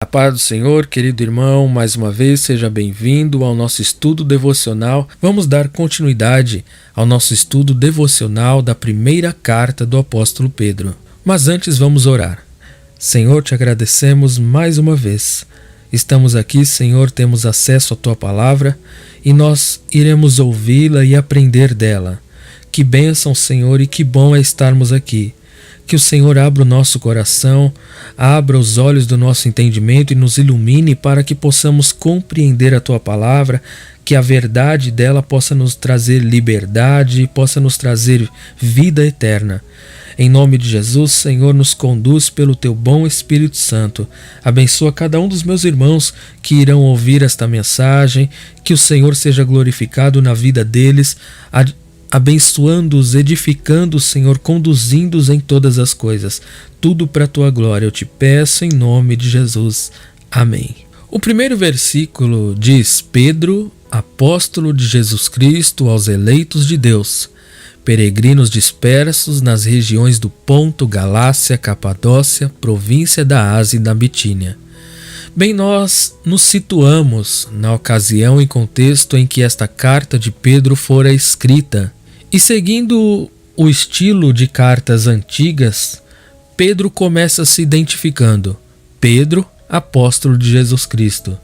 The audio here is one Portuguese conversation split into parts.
A paz do Senhor, querido irmão, mais uma vez seja bem-vindo ao nosso estudo devocional. Vamos dar continuidade ao nosso estudo devocional da primeira carta do apóstolo Pedro. Mas antes vamos orar. Senhor, te agradecemos mais uma vez. Estamos aqui, Senhor, temos acesso à tua palavra e nós iremos ouvi-la e aprender dela. Que bênção, Senhor, e que bom é estarmos aqui. Que o Senhor abra o nosso coração, abra os olhos do nosso entendimento e nos ilumine para que possamos compreender a Tua palavra, que a verdade dela possa nos trazer liberdade, possa nos trazer vida eterna. Em nome de Jesus, Senhor, nos conduz pelo Teu bom Espírito Santo. Abençoa cada um dos meus irmãos que irão ouvir esta mensagem, que o Senhor seja glorificado na vida deles, abençoando-os, edificando-os, Senhor, conduzindo-os em todas as coisas. Tudo para a Tua glória, eu te peço em nome de Jesus. Amém. O primeiro versículo diz: Pedro, apóstolo de Jesus Cristo, aos eleitos de Deus, peregrinos dispersos nas regiões do Ponto, Galácia, Capadócia, província da Ásia e da Bitínia. Bem, nós nos situamos na ocasião e contexto em que esta carta de Pedro fora escrita. E seguindo o estilo de cartas antigas, Pedro começa se identificando. Pedro, apóstolo de Jesus Cristo.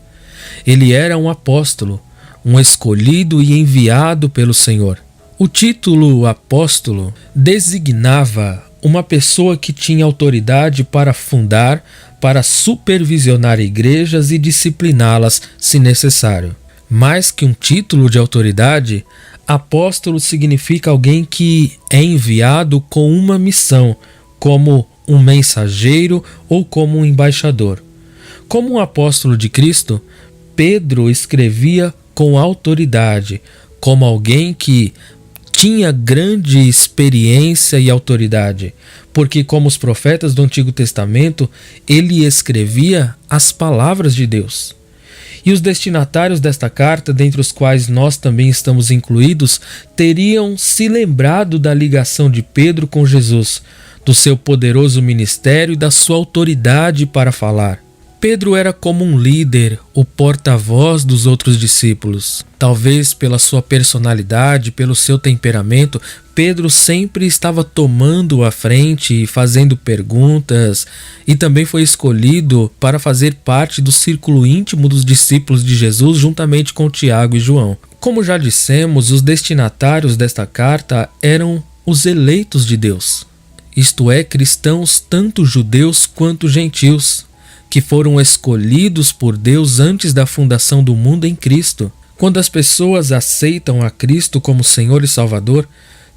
Ele era um apóstolo, um escolhido e enviado pelo Senhor. O título apóstolo designava uma pessoa que tinha autoridade para fundar, para supervisionar igrejas e discipliná-las se necessário. Mais que um título de autoridade, apóstolo significa alguém que é enviado com uma missão, como um mensageiro ou como um embaixador. Como um apóstolo de Cristo, Pedro escrevia com autoridade, como alguém que tinha grande experiência e autoridade, porque como os profetas do Antigo Testamento, ele escrevia as palavras de Deus. E os destinatários desta carta, dentre os quais nós também estamos incluídos, teriam se lembrado da ligação de Pedro com Jesus, do seu poderoso ministério e da sua autoridade para falar. Pedro era como um líder, o porta-voz dos outros discípulos. Talvez pela sua personalidade, pelo seu temperamento, Pedro sempre estava tomando a frente e fazendo perguntas, e também foi escolhido para fazer parte do círculo íntimo dos discípulos de Jesus, juntamente com Tiago e João. Como já dissemos, os destinatários desta carta eram os eleitos de Deus, isto é, cristãos tanto judeus quanto gentios, que foram escolhidos por Deus antes da fundação do mundo em Cristo. Quando as pessoas aceitam a Cristo como Senhor e Salvador,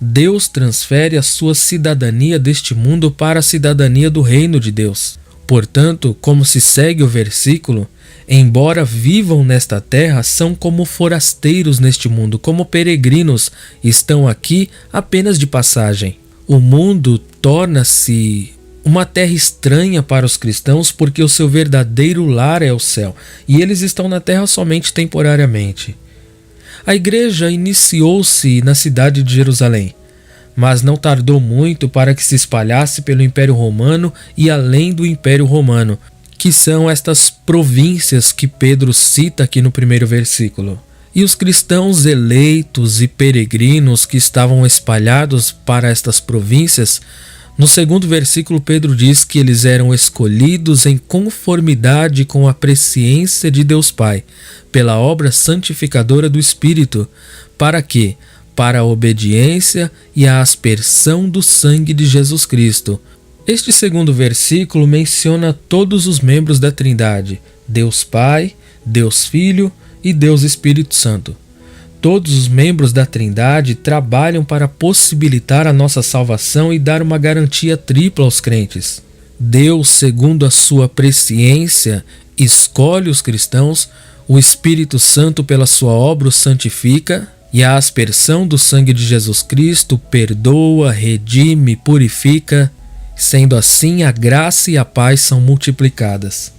Deus transfere a sua cidadania deste mundo para a cidadania do reino de Deus. Portanto, como se segue o versículo, embora vivam nesta terra, são como forasteiros neste mundo, como peregrinos, estão aqui apenas de passagem. O mundo torna-se uma terra estranha para os cristãos porque o seu verdadeiro lar é o céu e eles estão na terra somente temporariamente. A igreja iniciou-se na cidade de Jerusalém, mas não tardou muito para que se espalhasse pelo Império Romano e além do Império Romano, que são estas províncias que Pedro cita aqui no primeiro versículo. E os cristãos eleitos e peregrinos que estavam espalhados para estas províncias, no segundo versículo, Pedro diz que eles eram escolhidos em conformidade com a presciência de Deus Pai, pela obra santificadora do Espírito. Para quê? Para a obediência e a aspersão do sangue de Jesus Cristo. Este segundo versículo menciona todos os membros da Trindade: Deus Pai, Deus Filho e Deus Espírito Santo. Todos os membros da Trindade trabalham para possibilitar a nossa salvação e dar uma garantia tripla aos crentes. Deus, segundo a sua presciência, escolhe os cristãos, o Espírito Santo, pela sua obra, os santifica, e a aspersão do sangue de Jesus Cristo perdoa, redime, purifica. Sendo assim, a graça e a paz são multiplicadas.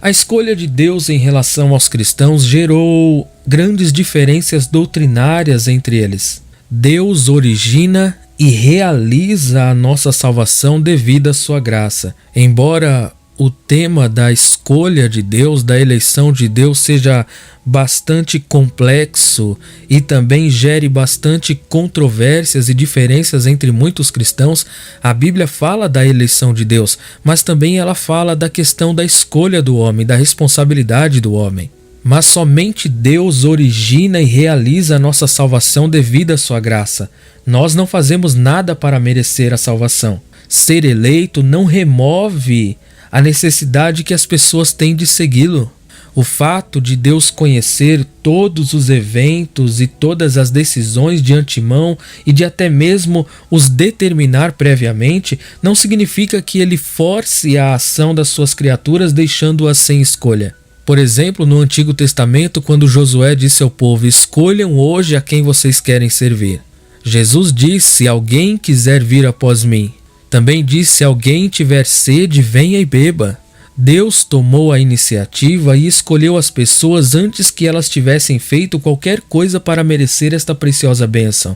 A escolha de Deus em relação aos cristãos gerou grandes diferenças doutrinárias entre eles. Deus origina e realiza a nossa salvação devido à sua graça. Embora o tema da escolha de Deus, da eleição de Deus, seja bastante complexo e também gere bastante controvérsias e diferenças entre muitos cristãos, a Bíblia fala da eleição de Deus, mas também ela fala da questão da escolha do homem, da responsabilidade do homem. Mas somente Deus origina e realiza a nossa salvação devido à sua graça. Nós não fazemos nada para merecer a salvação. Ser eleito não remove a necessidade que as pessoas têm de segui-lo. O fato de Deus conhecer todos os eventos e todas as decisões de antemão e de até mesmo os determinar previamente, não significa que ele force a ação das suas criaturas deixando-as sem escolha. Por exemplo, no Antigo Testamento, quando Josué disse ao povo: escolham hoje a quem vocês querem servir. Jesus disse: se alguém quiser vir após mim. Também disse: se alguém tiver sede, venha e beba. Deus tomou a iniciativa e escolheu as pessoas antes que elas tivessem feito qualquer coisa para merecer esta preciosa bênção.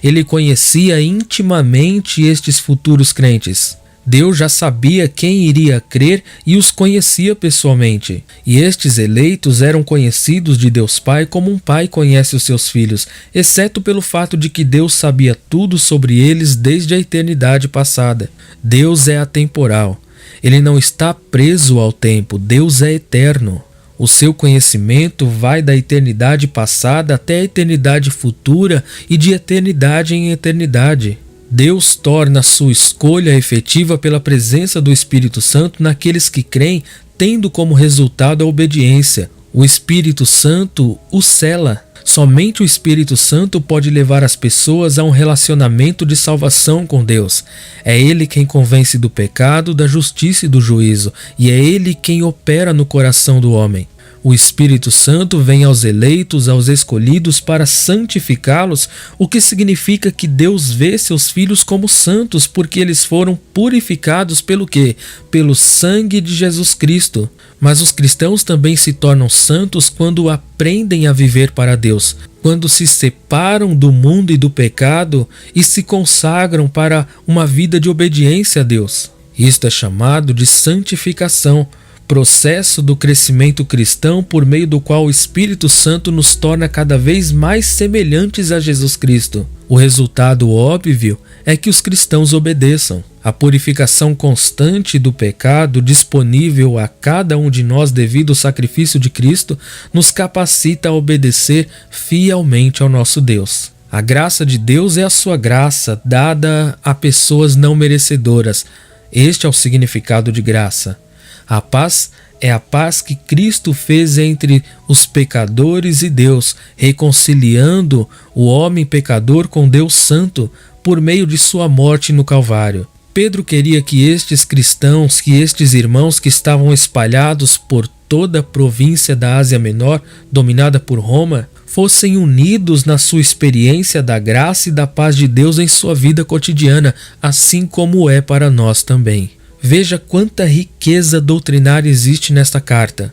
Ele conhecia intimamente estes futuros crentes. Deus já sabia quem iria crer e os conhecia pessoalmente. E estes eleitos eram conhecidos de Deus Pai como um pai conhece os seus filhos, exceto pelo fato de que Deus sabia tudo sobre eles desde a eternidade passada. Deus é atemporal. Ele não está preso ao tempo. Deus é eterno. O seu conhecimento vai da eternidade passada até a eternidade futura e de eternidade em eternidade. Deus torna sua escolha efetiva pela presença do Espírito Santo naqueles que creem, tendo como resultado a obediência. O Espírito Santo o sela. Somente o Espírito Santo pode levar as pessoas a um relacionamento de salvação com Deus. É Ele quem convence do pecado, da justiça e do juízo, e é Ele quem opera no coração do homem. O Espírito Santo vem aos eleitos, aos escolhidos, para santificá-los, o que significa que Deus vê seus filhos como santos, porque eles foram purificados pelo quê? Pelo sangue de Jesus Cristo. Mas os cristãos também se tornam santos quando aprendem a viver para Deus, quando se separam do mundo e do pecado e se consagram para uma vida de obediência a Deus. Isto é chamado de santificação, processo do crescimento cristão por meio do qual o Espírito Santo nos torna cada vez mais semelhantes a Jesus Cristo. O resultado óbvio é que os cristãos obedeçam. A purificação constante do pecado, disponível a cada um de nós devido ao sacrifício de Cristo, nos capacita a obedecer fielmente ao nosso Deus. A graça de Deus é a sua graça, dada a pessoas não merecedoras. Este é o significado de graça. A paz é a paz que Cristo fez entre os pecadores e Deus, reconciliando o homem pecador com Deus Santo por meio de sua morte no Calvário. Pedro queria que estes cristãos, que estes irmãos que estavam espalhados por toda a província da Ásia Menor, dominada por Roma, fossem unidos na sua experiência da graça e da paz de Deus em sua vida cotidiana, assim como é para nós também. Veja quanta riqueza doutrinária existe nesta carta.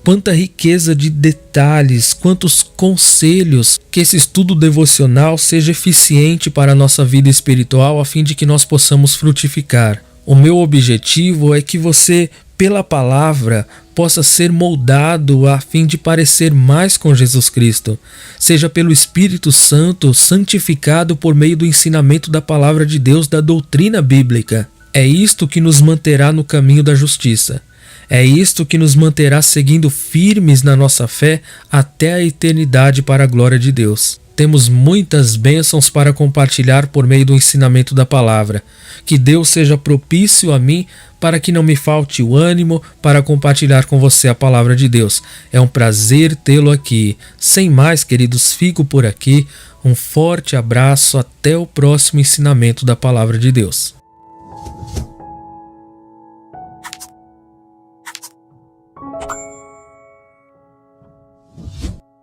Quanta riqueza de detalhes, quantos conselhos, que esse estudo devocional seja eficiente para a nossa vida espiritual a fim de que nós possamos frutificar. O meu objetivo é que você, pela palavra, possa ser moldado a fim de parecer mais com Jesus Cristo. Seja pelo Espírito Santo santificado por meio do ensinamento da palavra de Deus, da doutrina bíblica. É isto que nos manterá no caminho da justiça. É isto que nos manterá seguindo firmes na nossa fé até a eternidade para a glória de Deus. Temos muitas bênçãos para compartilhar por meio do ensinamento da palavra. Que Deus seja propício a mim para que não me falte o ânimo para compartilhar com você a palavra de Deus. É um prazer tê-lo aqui. Sem mais, queridos, fico por aqui. Um forte abraço, até o próximo ensinamento da palavra de Deus.